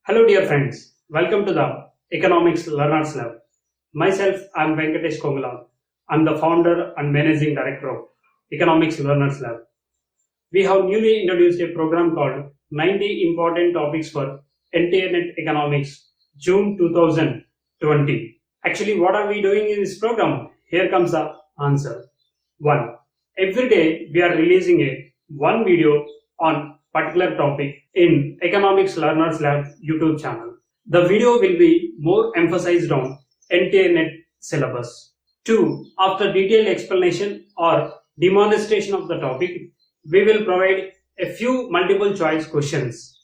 Hello, dear friends. Welcome to the Economics Learners Lab. Myself, I am Venkatesh Kongala. I am the founder and managing director of Economics Learners Lab. We have newly introduced a program called 90 Important Topics for NTNet Economics, June 2020. Actually, what are we doing in this program? Here comes the answer. 1. Every day, we are releasing a one video on particular topic in Economics Learners Lab YouTube channel. The video will be more emphasized on NTNet syllabus. 2. After detailed explanation or demonstration of the topic, we will provide a few multiple choice questions.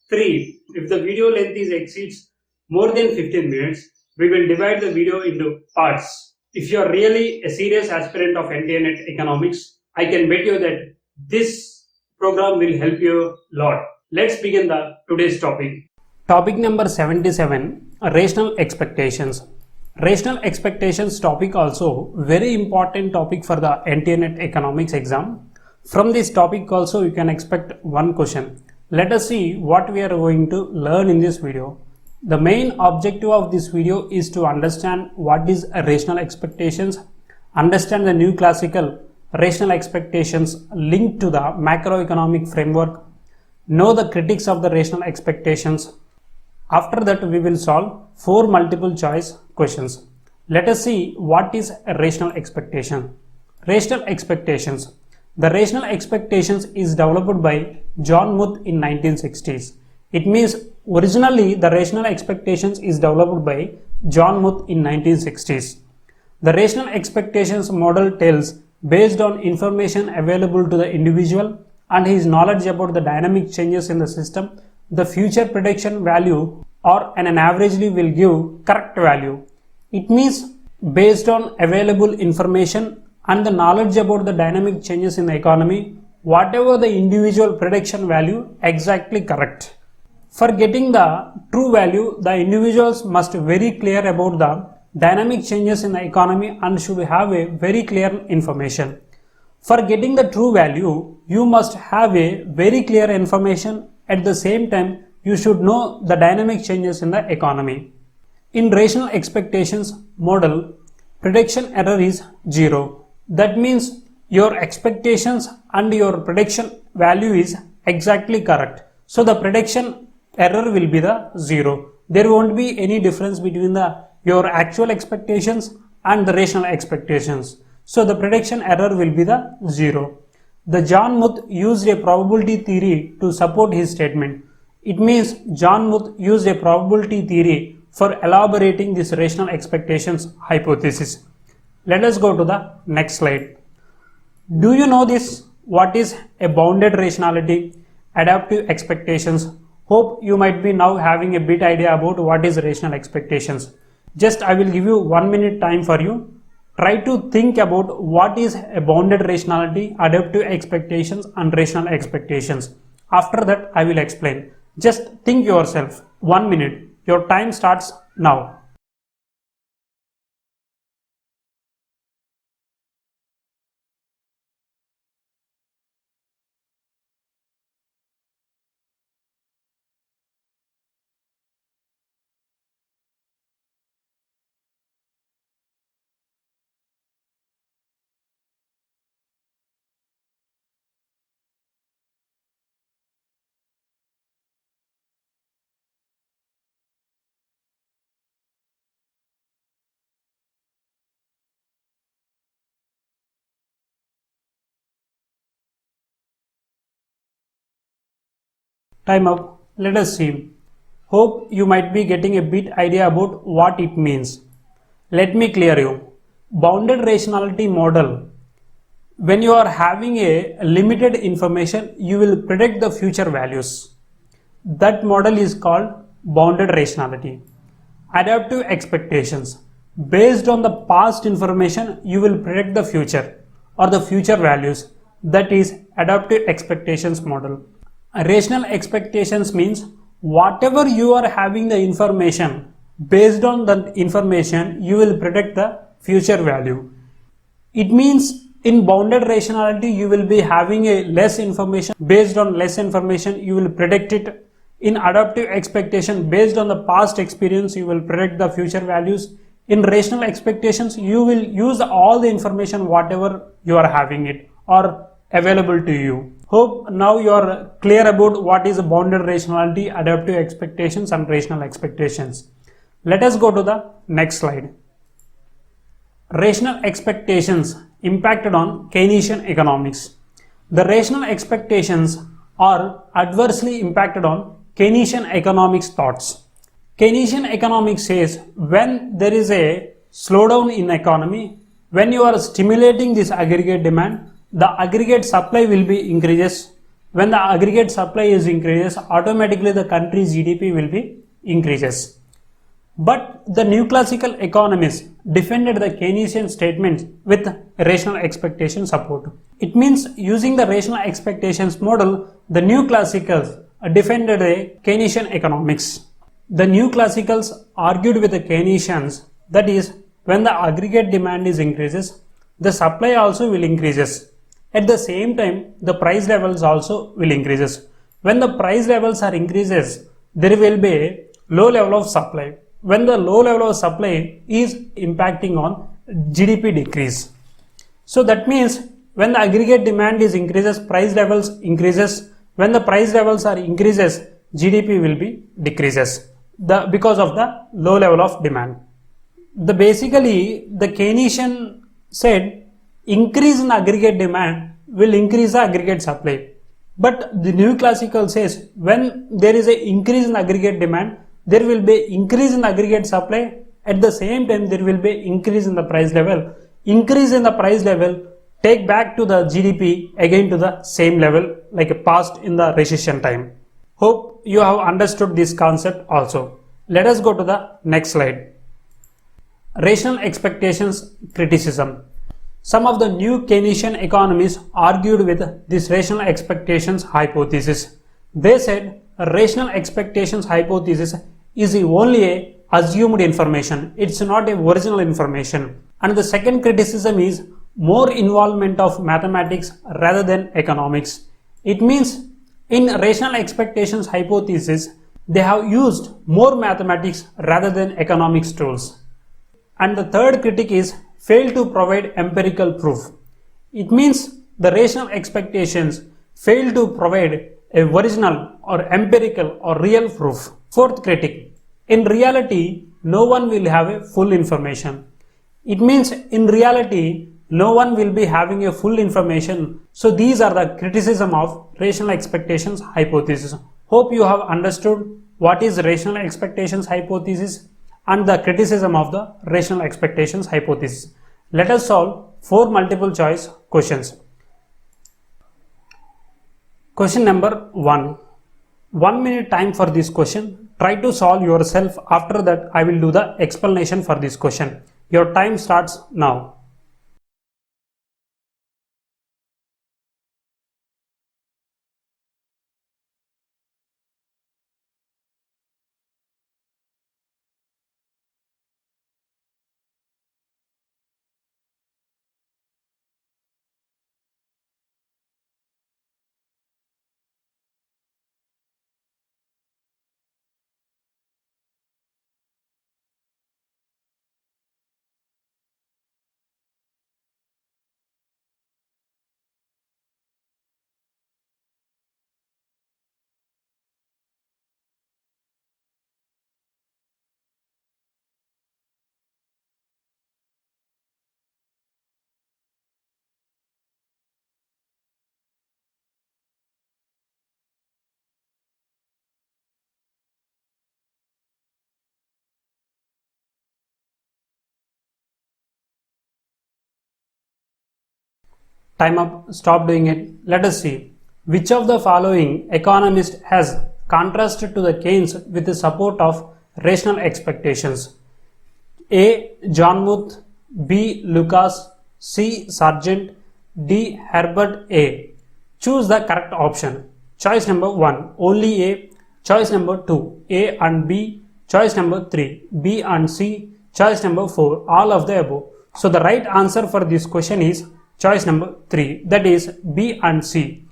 3. If the video length exceeds more than 15 minutes, we will divide the video into parts. If you are really a serious aspirant of NTNet economics, I can bet you that this program will help you a lot. Let's begin today's topic. Topic number 77, rational expectations. Rational expectations topic also very important topic for the NTNet economics exam. From this topic also you can expect one question. Let us see what we are going to learn in this video. The main objective of this video is to understand what is rational expectations, understand the new classical rational expectations linked to the macroeconomic framework, know the critics of the rational expectations. After that we will solve 4 multiple choice questions. Let us see what is a rational expectation. Rational expectations. The rational expectations is developed by John Muth in 1960s. It means originally the rational expectations is developed by John Muth in 1960s. The rational expectations model tells based on information available to the individual and his knowledge about the dynamic changes in the system, the future prediction value or an averagely will give correct value. It means based on available information and the knowledge about the dynamic changes in the economy, whatever the individual prediction value exactly correct. For getting the true value, the individuals must be very clear about the dynamic changes in the economy and should have a very clear information. For getting the true value, you must have a very clear information. At the same time, you should know the dynamic changes in the economy. In rational expectations model, prediction error is 0. That means your expectations and your prediction value is exactly correct. So the prediction error will be the 0. There won't be any difference between your actual expectations and the rational expectations. So the prediction error will be the 0. The John Muth used a probability theory to support his statement. It means John Muth used a probability theory for elaborating this rational expectations hypothesis. Let us go to the next slide. Do you know this? What is a bounded rationality? Adaptive expectations. Hope you might be now having a bit idea about what is rational expectations. Just I will give you 1 minute time for you. Try to think about what is a bounded rationality, adaptive expectations and rational expectations. After that I will explain. Just think yourself. 1 minute. Your time starts now. Time up. Let us see. Hope you might be getting a bit idea about what it means. Let me clear you. Bounded rationality model. When you are having a limited information, you will predict the future values. That model is called bounded rationality. Adaptive expectations. Based on the past information, you will predict the future or the future values. That is adaptive expectations model. Rational expectations means whatever you are having the information, based on that information you will predict the future value. It means in bounded rationality you will be having a less information, based on less information you will predict it In adaptive expectation, based on the past experience, you will predict the future values. In rational expectations, you will use all the information whatever you are having it or available to you. Hope now you are clear about what is bounded rationality, adaptive expectations and rational expectations. Let us go to the next slide. Rational expectations impacted on Keynesian economics. The rational expectations are adversely impacted on Keynesian economics thoughts. Keynesian economics says when there is a slowdown in economy, when you are stimulating this aggregate demand, the aggregate supply will be increases. When the aggregate supply is increases, automatically the country's GDP will be increases. But the neoclassical economists defended the Keynesian statements with rational expectation support. It means using the rational expectations model, the neoclassicals defended the Keynesian economics. The neoclassicals argued with the Keynesians, that is, when the aggregate demand is increases, the supply also will increases. At the same time, the price levels also will increases. When the price levels are increases, there will be a low level of supply. When the low level of supply is impacting on GDP decrease. So that means when the aggregate demand is increases, price levels increases. When the price levels are increases, GDP will be decreases because of the low level of demand. Basically the Keynesian said increase in aggregate demand will increase the aggregate supply. But the neoclassical says when there is an increase in aggregate demand, there will be increase in aggregate supply. At the same time, there will be increase in the price level. Increase in the price level take back to the GDP again to the same level like past in the recession time. Hope you have understood this concept also. Let us go to the next slide. Rational expectations criticism. Some of the new Keynesian economists argued with this rational expectations hypothesis. They said a rational expectations hypothesis is only a assumed information. It's not a original information. And the second criticism is more involvement of mathematics rather than economics. It means in rational expectations hypothesis, they have used more mathematics rather than economics tools. And the third critique is fail to provide empirical proof. It means the rational expectations fail to provide a original or empirical or real proof. Fourth critique, in reality, no one will have a full information. It means in reality, no one will be having a full information. So these are the criticism of rational expectations hypothesis. Hope you have understood what is rational expectations hypothesis and the criticism of the rational expectations hypothesis. Let us solve 4 multiple choice questions. Question number 1. 1 minute time for this question. Try to solve yourself. After that, I will do the explanation for this question. Your time starts now. Time up, stop doing it. Let us see. Which of the following economist has contrasted to the Keynes with the support of rational expectations? A. John Muth, B. Lucas, C. Sargent, D. Herbert A. Choose the correct option. Choice number 1, only A. Choice number 2, A and B. Choice number 3, B and C. Choice number 4, all of the above. So the right answer for this question is choice number 3, that is B and C.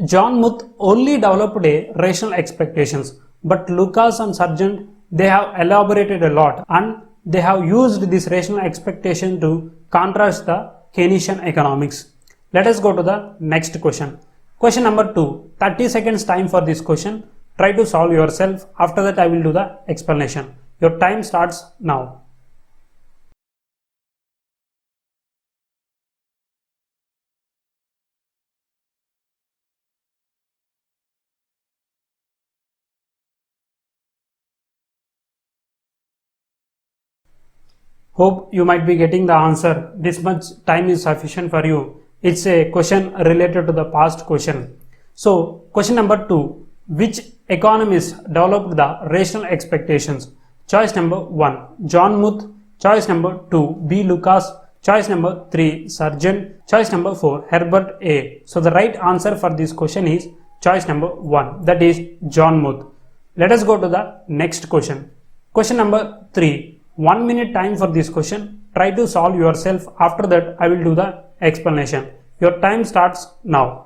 John Muth only developed a rational expectations. but Lucas and Sargent, they have elaborated a lot and they have used this rational expectation to contrast the Keynesian economics. Let us go to the next question. Question number 2. 30 seconds time for this question. Try to solve yourself. After that I will do the explanation. Your time starts now. Hope you might be getting the answer. This much time is sufficient for you. It's a question related to the past question. So, question number 2. Which economist developed the rational expectations? Choice number 1. John Muth. Choice number 2. B. Lucas. Choice number 3. Sargent. Choice number 4. Herbert A. So, the right answer for this question is choice number 1. That is John Muth. Let us go to the next question. Question number 3. 1 minute time for this question. Try to solve yourself. After that I will do the explanation. Your time starts now.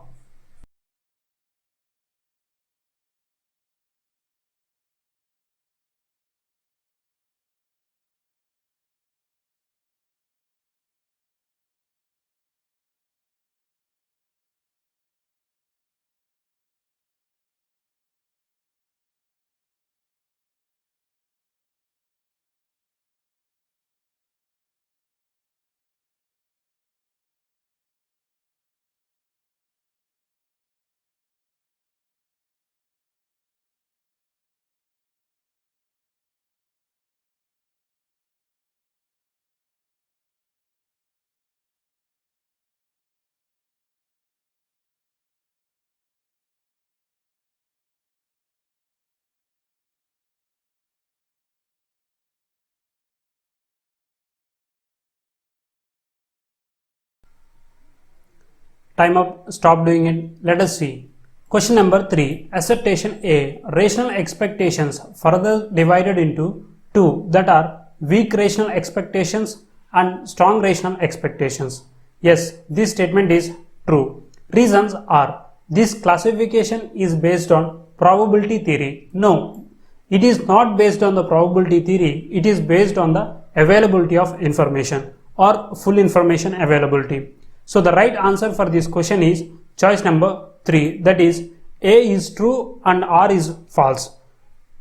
Time up, stop doing it. Let us see. Question number 3. Assertion A. Rational expectations further divided into two, that are weak rational expectations and strong rational expectations. Yes, this statement is true. Reasons are: this classification is based on probability theory. No, it is not based on the probability theory. It is based on the availability of information or full information availability. So the right answer for this question is choice number 3, that is A is true and R is false.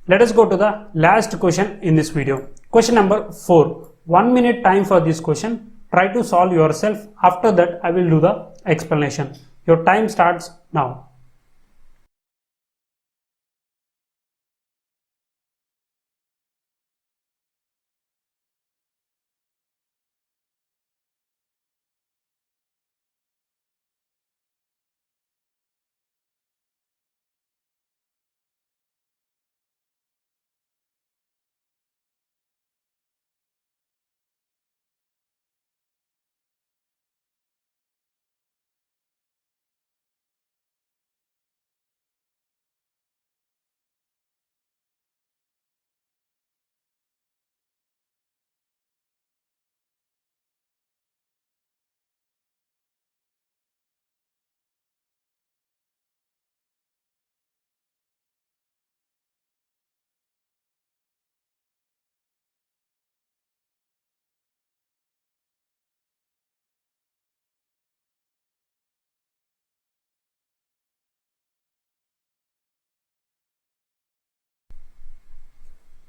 Let us go to the last question in this video. Question number 4. 1 minute time for this question. Try to solve yourself. After that I will do the explanation. Your time starts now.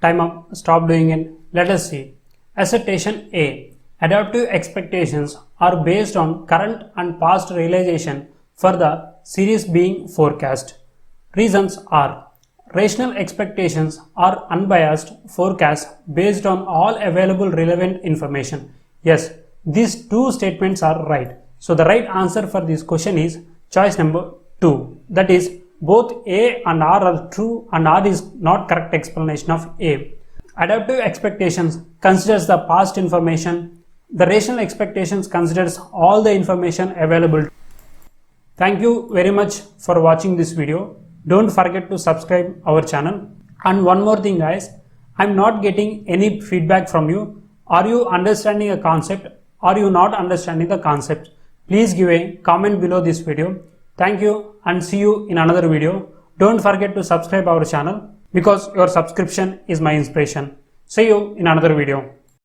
Time up, stop doing it. Let us see. Assertion A. Adaptive expectations are based on current and past realization for the series being forecast. Reasons are: rational expectations are unbiased forecasts based on all available relevant information. Yes, these two statements are right. So the right answer for this question is choice number 2. That is, both A and R are true and R is not correct explanation of A. Adaptive expectations considers the past information. The rational expectations considers all the information available. Thank you very much for watching this video. Don't forget to subscribe our channel. And one more thing guys, I'm not getting any feedback from you. Are you understanding a concept? Are you not understanding the concept? Please give a comment below this video. Thank you and see you in another video. Don't forget to subscribe our channel. because your subscription is my inspiration. See you in another video.